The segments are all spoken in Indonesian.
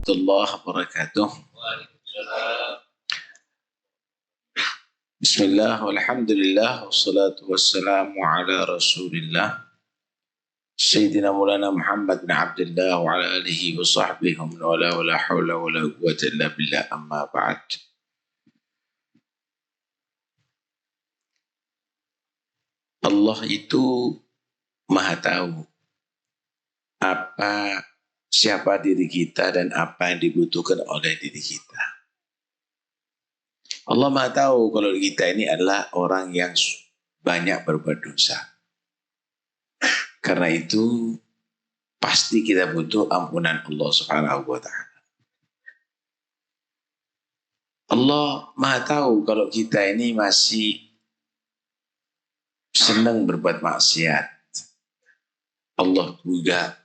warahmatullahi wabarakatuh. Bismillah, walhamdulillah, wassalatu wassalamu ala rasulillah Sayyidina Maulana Muhammad bin Abdullah wa ala alihi wa sahbihi wa la hawla wa la quwwata illa billah, amma ba'd. Allah itu Maha tahu siapa diri kita dan apa yang dibutuhkan oleh diri kita. Allah Maha tahu kalau kita ini adalah orang yang banyak berbuat dosa. Karena itu pasti kita butuh ampunan Allah Subhanahu wa taala. Allah Maha tahu kalau kita ini masih senang berbuat maksiat. Allah juga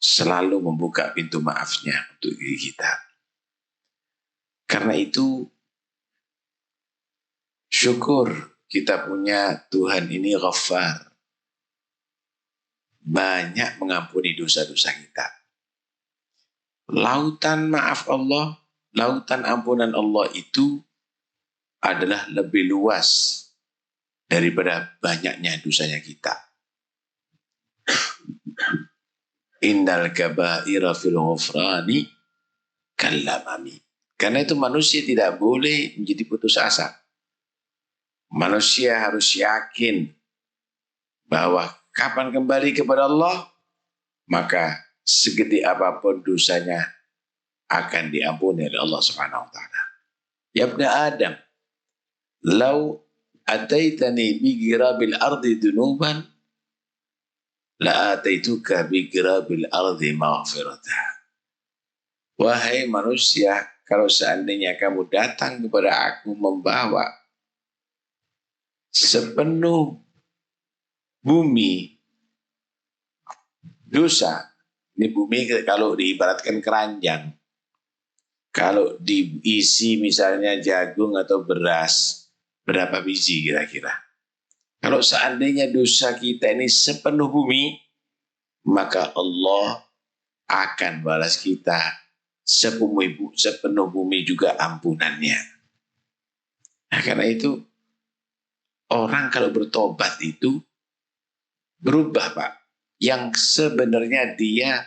selalu membuka pintu maafnya untuk diri kita. Karena itu syukur kita punya Tuhan ini Ghaffar. Banyak mengampuni dosa-dosa kita. Lautan maaf Allah, lautan ampunan Allah itu adalah lebih luas daripada banyaknya dosanya kita. Innal kaba'ira fil ghufrani kallamami. Karena itu manusia tidak boleh menjadi putus asa. Manusia harus yakin bahwa kapan kembali kepada Allah, maka segede apapun dosanya akan diampuni oleh Allah Subhanahu wa taala. Ya ibna Adam, law ataitani bi girabil ardi dunuban la ataituka bi girabil ardi maghfiratan. Wahai manusia, kalau seandainya kamu datang kepada aku membawa sepenuh bumi dosa, ini bumi kalau diibaratkan keranjang, kalau diisi misalnya jagung atau beras, berapa biji kira-kira? Kalau seandainya dosa kita ini sepenuh bumi, maka Allah akan balas kita sepenuh bumi juga ampunannya. Nah, karena itu orang kalau bertobat itu berubah, Pak. Yang sebenarnya dia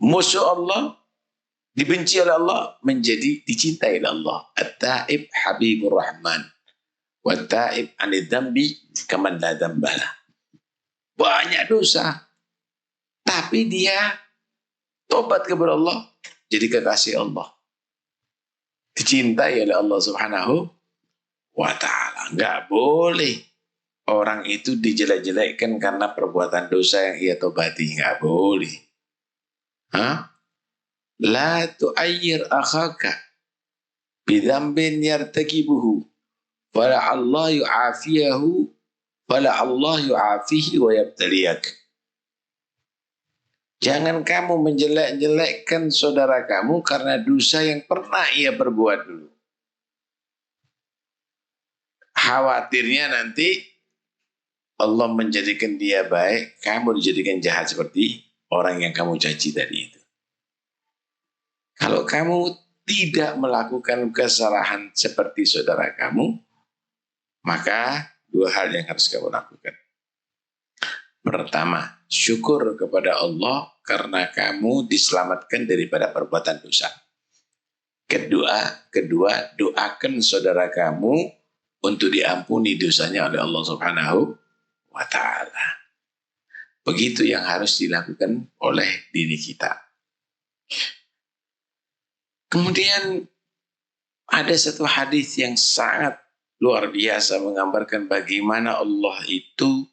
musuh Allah, dibenci oleh Allah, menjadi dicintai oleh Allah. At-Taib Habibur Rahman. Wa-Taib anid-dambi kaman la dambala. Banyak dosa, tapi dia tobat kepada Allah, jadi kekasih Allah, dicintai oleh Allah Subhanahu wa ta'ala. Enggak boleh orang itu dijelek-jelekkan karena perbuatan dosa yang ia tobati. Enggak boleh. La tu'ayyir akhaka bidhambin yartakibuhu fala Allah yu'afiyahu fala Allah yu'afihi wa yabtaliyak. Jangan kamu menjelek-jelekkan saudara kamu karena dosa yang pernah ia perbuat dulu. Khawatirnya nanti Allah menjadikan dia baik, kamu dijadikan jahat seperti orang yang kamu caci tadi itu. Kalau kamu tidak melakukan kesalahan seperti saudara kamu, maka dua hal yang harus kamu lakukan. Pertama, syukur kepada Allah karena kamu diselamatkan daripada perbuatan dosa. Kedua, doakan saudara kamu untuk diampuni dosanya oleh Allah Subhanahu wa ta'ala. Begitu yang harus dilakukan oleh diri kita. Kemudian ada satu hadis yang sangat luar biasa menggambarkan bagaimana Allah itu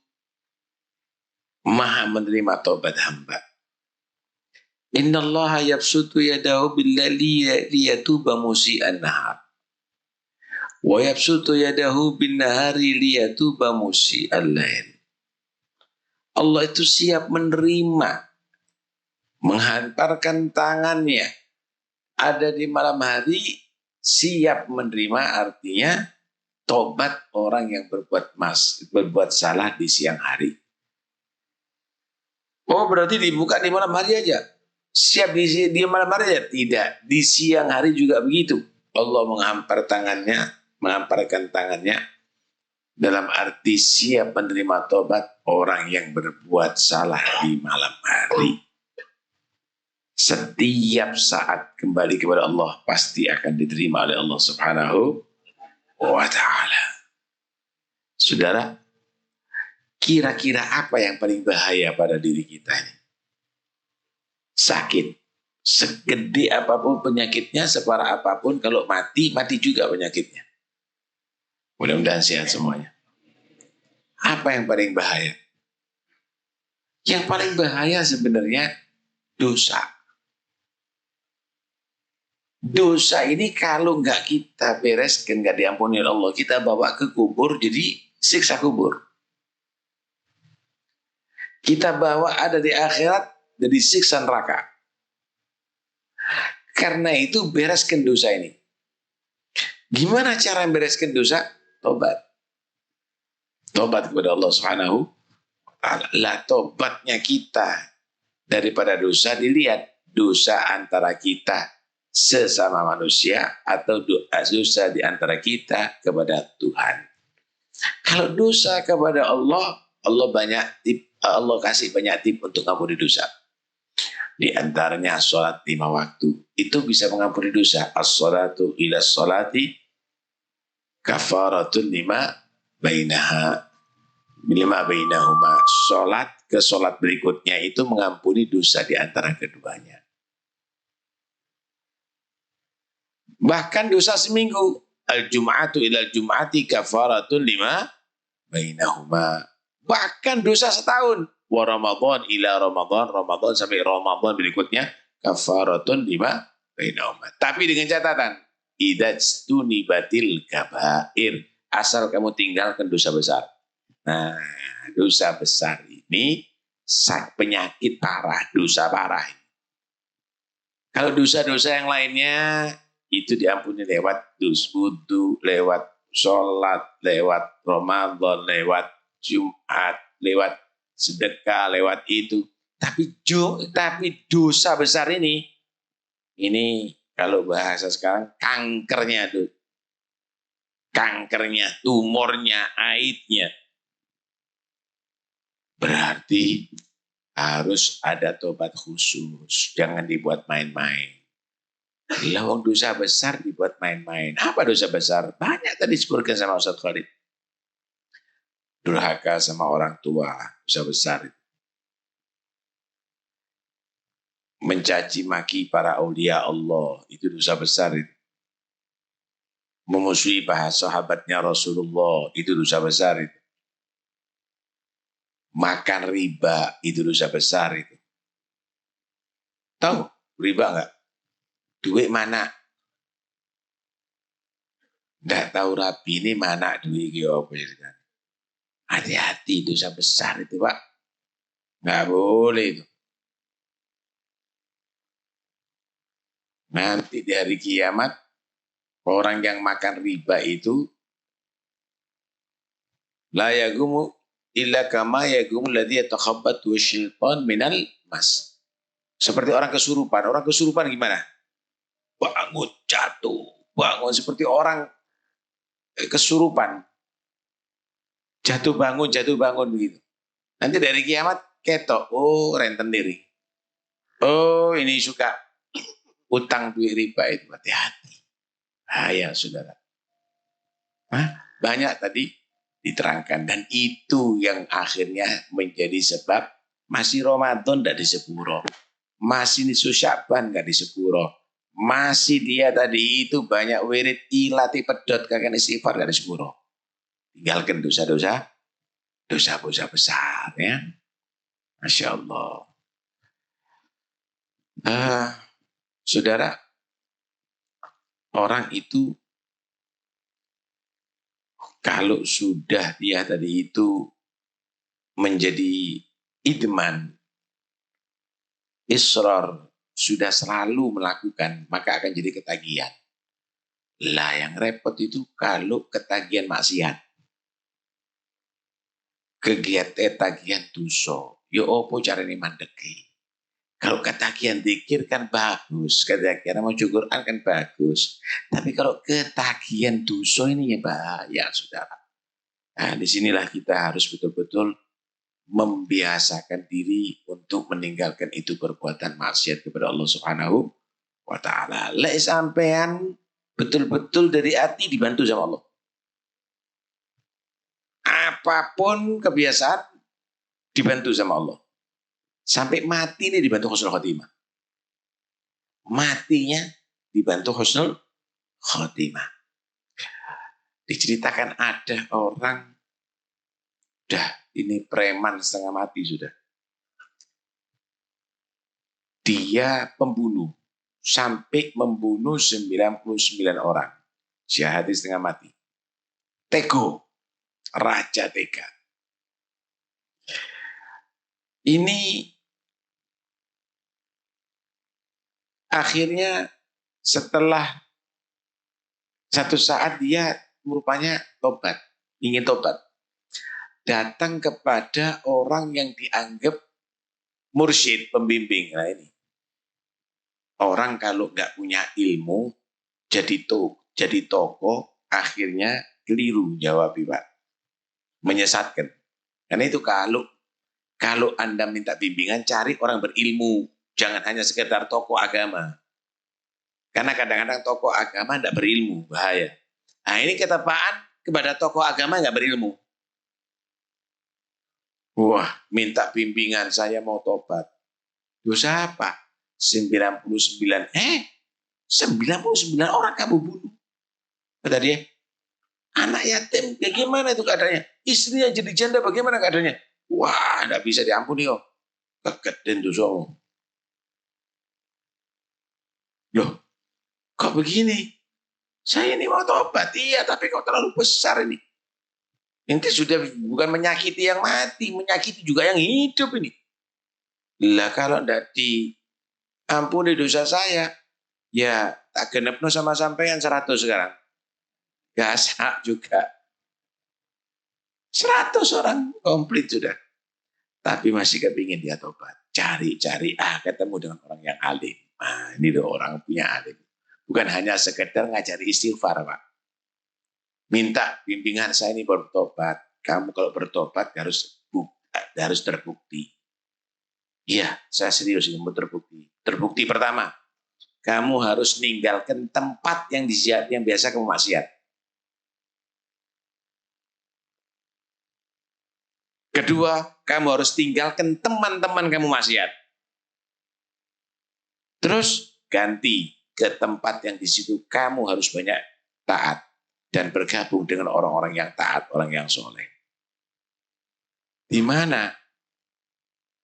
maha menerima taubat hamba. Inna Allah yabsutu yadahu billali liyatuba musi'an nahar. Wa yabsutu yadahu bin nahari liyatuba musi'al lail. Allah itu siap menerima, menghantarkan tangannya ada di malam hari, siap menerima artinya tobat orang yang berbuat salah di siang hari. Oh, berarti dibuka di malam hari aja. Siap di malam hari ya? Tidak. Di siang hari juga begitu. Allah menghamparkan tangannya dalam arti siap menerima tobat orang yang berbuat salah di malam hari. Setiap saat kembali kepada Allah pasti akan diterima oleh Allah Subhanahu wa ta'ala. Saudara, kira-kira apa yang paling bahaya pada diri kita ini? Sakit. Segede apapun penyakitnya, separah apapun, kalau mati juga penyakitnya. Mudah-mudahan sehat semuanya. Apa yang paling bahaya? Yang paling bahaya sebenarnya dosa. Dosa ini kalau nggak kita bereskan, nggak diampuni oleh Allah, kita bawa ke kubur jadi siksa kubur. Kita bawa ada di akhirat jadi siksa neraka. Karena itu bereskan dosa ini. Gimana cara bereskan dosa? Tobat. Tobat kepada Allah Subhanahu wa ta'ala. Lah tobatnya kita daripada dosa dilihat dosa antara kita sesama manusia atau dosa di antara kita kepada Tuhan. Kalau dosa kepada Allah, Allah kasih banyak tip untuk mengampuni dosa. Di antaranya sholat 5 waktu. Itu bisa mengampuni dosa. As-sholatu ila sholati kafaratun lima bainahuma. Sholat ke sholat berikutnya itu mengampuni dosa di antara keduanya. Bahkan dosa seminggu. Al-jum'atu ilal jum'ati kafaratun lima bainahuma. Bahkan dosa setahun. Wa Ramadan ila Ramadan. Ramadan sampai Ramadan berikutnya. Kafaratun lima bainahuma. Tapi dengan catatan. Idajtunibatil kabair. Asal kamu tinggalkan dosa besar. Nah, dosa besar ini penyakit parah. Dosa parah. Kalau dosa-dosa yang lainnya itu diampuni lewat wudu, lewat sholat, lewat Ramadan, lewat Jumat, lewat sedekah, lewat itu. Tapi dosa besar ini kalau bahasa sekarang kankernya tuh. Kankernya, tumornya, aidnya. Berarti harus ada tobat khusus. Jangan dibuat main-main. Lawang dosa besar dibuat main-main. Apa dosa besar? Banyak tadi disebutkan sama Ustaz Khalid. Durhaka sama orang tua, dosa besar. Mencaci maki para aulia Allah, itu dosa besar. Memusuhi bahasa sahabatnya Rasulullah, itu dosa besar. Makan riba, itu dosa besar. Tahu riba enggak? Duit mana? Nggak tahu rapi ini mana duit apa ya? Hati-hati dosa besar itu Pak. Nggak boleh itu. Nanti di hari kiamat orang yang makan riba itu la yagumu illa kama yagumu alladhi yatakhabbatu syaitan minal mas. Seperti orang kesurupan. Orang kesurupan gimana? Bangun, jatuh, bangun seperti orang kesurupan. Jatuh bangun begitu. Nanti dari kiamat ketok, oh rentenir. Oh ini suka utang duit riba itu, hati-hati. Bahaya saudara. Banyak tadi diterangkan dan itu yang akhirnya menjadi sebab masih Ramadan tidak disepuro. Masih nisu Sya'ban nggak disepuro. Masih dia tadi itu banyak wirid ilati pedot kakek istighfar nggak disepuro. Tinggalkan dosa-dosa besar ya. Masya Allah. Saudara, orang itu kalau sudah dia tadi itu menjadi idman, israr, sudah selalu melakukan, maka akan jadi ketagihan. Lah yang repot itu kalau ketagihan maksiat. Kegiatan tagihan dosa. Ya apa carane mandeki? Kalau ketagihan zikir kan bagus, ketagihan mau Quran kan bagus. Tapi kalau ketagihan dosa ini ya bahaya, saudara. Nah, disinilah kita harus betul-betul membiasakan diri untuk meninggalkan itu perbuatan maksiat kepada Allah Subhanahu wa Ta'ala. Lek sampean betul-betul dari hati dibantu sama Allah. Apapun kebiasaan dibantu sama Allah. Sampai mati ini dibantu husnul khotimah. Matinya dibantu husnul khotimah. Diceritakan ada orang, dah ini preman setengah mati sudah. Dia pembunuh. Sampai membunuh 99 orang. Syahadi setengah mati. Tego. Raja tega. Ini akhirnya setelah satu saat dia rupanya tobat. Ingin tobat. Datang kepada orang yang dianggap mursyid, pembimbing. Nah ini. Orang kalau nggak punya ilmu, jadi tokoh, akhirnya keliru jawab, Pak. Menyesatkan. Karena itu kalau Anda minta bimbingan, cari orang berilmu. Jangan hanya sekedar tokoh agama. Karena kadang-kadang tokoh agama tidak berilmu, bahaya. Nah ini ketepaan kepada tokoh agama nggak berilmu. Wah, minta bimbingan, saya mau tobat. Dosa apa? 99. 99 orang kamu bunuh. Kata dia, anak yatim, bagaimana itu keadaannya? Istrinya jadi janda, bagaimana keadaannya? Wah, tidak bisa diampuni kok. Kegedean dosamu. Loh, kok begini? Saya ini mau tobat, iya, tapi kok terlalu besar ini. Ini sudah bukan menyakiti yang mati, menyakiti juga yang hidup ini. Lah kalau tidak diampuni dosa saya, ya tak genepno sama sampean 100 sekarang. Gasak juga. 100 orang komplit sudah. Tapi masih kepingin dia tobat. Cari-cari, ketemu dengan orang yang alim. Nah, ini loh orang punya alim. Bukan hanya sekedar ngajari istighfar, Pak. Minta bimbingan, saya ini bertobat. Kamu kalau bertobat harus terbukti. Iya, saya serius ini mau terbukti. Terbukti pertama, kamu harus meninggalkan tempat yang biasa kamu maksiat. Kedua, kamu harus tinggalkan teman-teman kamu maksiat. Terus ganti ke tempat yang di situ kamu harus banyak taat dan bergabung dengan orang-orang yang taat, orang yang soleh. Di mana?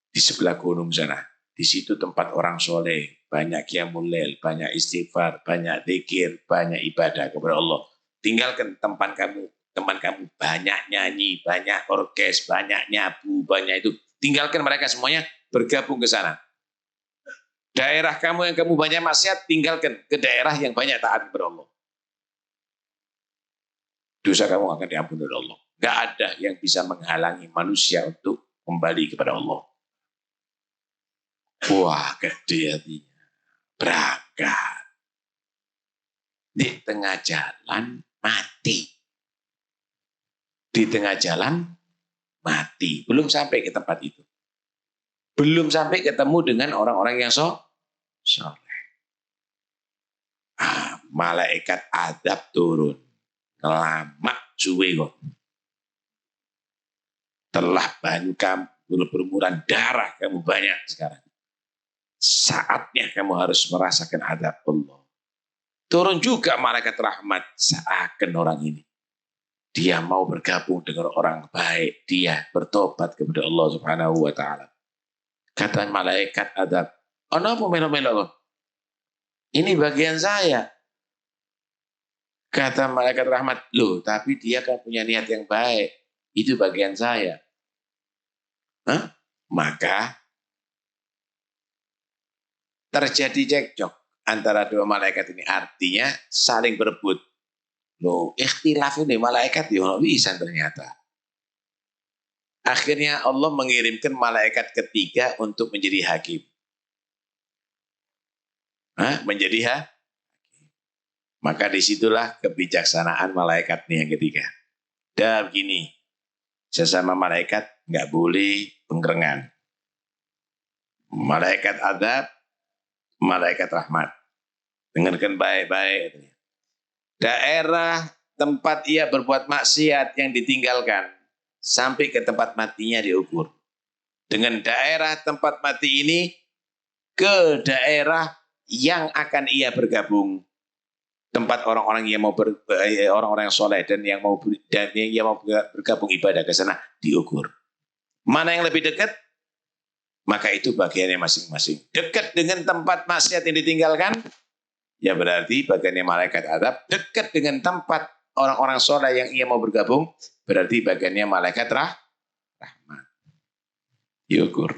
Di sebelah gunung sana. Di situ tempat orang soleh, banyak qiyamul lail, banyak istighfar, banyak zikir, banyak ibadah kepada Allah. Tinggalkan teman kamu banyak nyanyi, banyak orkes, banyak nyabu, banyak itu. Tinggalkan mereka semuanya, bergabung ke sana. Daerah kamu yang kamu banyak maksiat, tinggalkan ke daerah yang banyak taat kepada Allah. Dosa kamu akan diampuni oleh Allah. Gak ada yang bisa menghalangi manusia untuk kembali kepada Allah. Wah, gede hatinya. Berangkat. Di tengah jalan mati. Di tengah jalan mati. Belum sampai ke tempat itu. Belum sampai ketemu dengan orang-orang yang soleh. Malaikat adab turun. Lama suwe kok. Telah banyak kamu berumuran darah kamu banyak sekarang. Saatnya kamu harus merasakan adab Allah. Turun juga malaikat rahmat seakan orang ini. Dia mau bergabung dengan orang baik. Dia bertobat kepada Allah Subhanahu wa Ta'ala. Kata malaikat adab, ono apa melo-melo? Ini bagian saya. Kata malaikat rahmat, loh tapi dia kan punya niat yang baik. Itu bagian saya. Maka terjadi cekcok antara dua malaikat ini. Artinya saling berebut. Loh, ikhtilaf ini malaikat ya bisa ternyata. Akhirnya Allah mengirimkan malaikat ketiga untuk menjadi hakim. menjadi hakim. Maka disitulah kebijaksanaan malaikat nih yang ketiga. Dan begini, sesama malaikat nggak boleh pengkerengan. Malaikat adab, malaikat rahmat. Dengarkan baik-baik. Daerah tempat ia berbuat maksiat yang ditinggalkan sampai ke tempat matinya diukur. Dengan daerah tempat mati ini ke daerah yang akan ia bergabung. Tempat orang-orang yang mau orang-orang yang soleh dan yang mau bergabung ibadah ke sana diukur. Mana yang lebih dekat? Maka itu bagiannya masing-masing. Dekat dengan tempat maksiat yang ditinggalkan, ya berarti bagiannya malaikat adab. Dekat dengan tempat orang-orang soleh yang ia mau bergabung, berarti bagiannya malaikat rahmat. Diukur.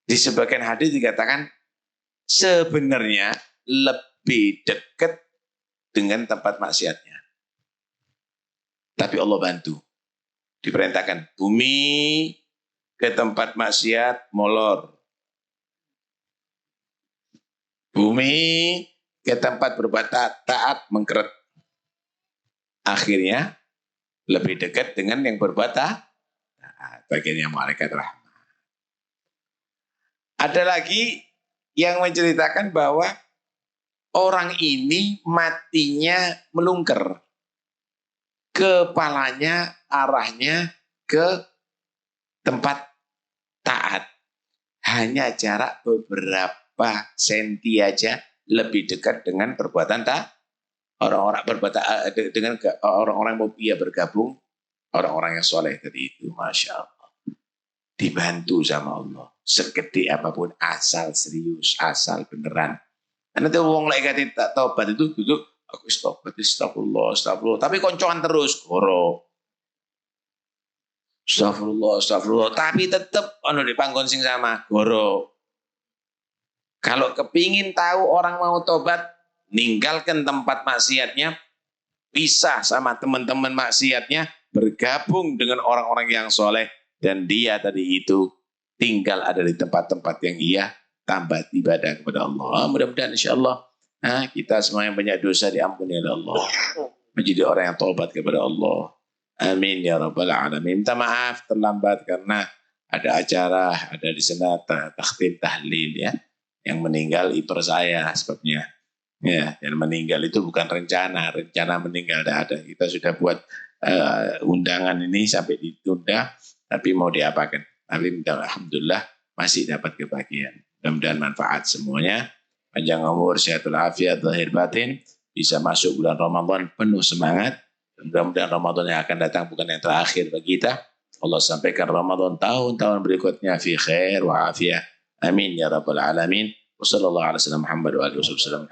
Di sebagian hadis dikatakan sebenarnya lebih dekat dengan tempat maksiatnya. Tapi Allah bantu. Diperintahkan bumi ke tempat maksiat molor. Bumi ke tempat berbuat taat mengkeret. Akhirnya lebih dekat dengan yang berbuat taat. Bagiannya malaikat rahmat. Ada lagi yang menceritakan bahwa orang ini matinya melungker. Kepalanya arahnya ke tempat taat. Hanya jarak beberapa senti aja lebih dekat dengan perbuatan taat. Orang-orang berbuat taat dengan orang-orang mau ia bergabung, orang-orang yang soleh tadi itu, masya Allah. Dibantu sama Allah. Segede apapun, asal serius, asal beneran. Karena itu wong lek kate tak tobat itu duduk aku tobat, astagfirullah. Tapi koncoan terus, goro. Astagfirullah. Tapi tetap ono di panggon sing sama, goro. Kalau kepingin tahu orang mau tobat, ninggalkan tempat maksiatnya, pisah sama teman-teman maksiatnya, bergabung dengan orang-orang yang soleh, dan dia tadi itu tinggal ada di tempat-tempat yang ia tambah ibadah kepada Allah. Mudah-mudahan insya Allah kita semua yang banyak dosa diampuni oleh Allah. Menjadi orang yang taubat kepada Allah. Amin ya rabbal alamin. Minta maaf terlambat karena ada acara, ada di sana takhtim tahlil ya. Yang meninggal ipar saya sebabnya. Ya, dan meninggal itu bukan rencana meninggal tidak ada. Kita sudah buat undangan ini sampai ditunda. Tapi mau diapakan? Tapi alhamdulillah masih dapat kebahagiaan. Mudah-mudahan manfaat semuanya. Panjang umur, sehatul afiat, zahir batin. Bisa masuk bulan Ramadan penuh semangat. Mudah-mudahan Ramadan yang akan datang bukan yang terakhir bagi kita. Allah sampaikan Ramadan tahun-tahun berikutnya fi khair wa afiyah. Amin ya rabbal alamin. Wassallallahu ala sallam Muhammad wa alihi wasallam.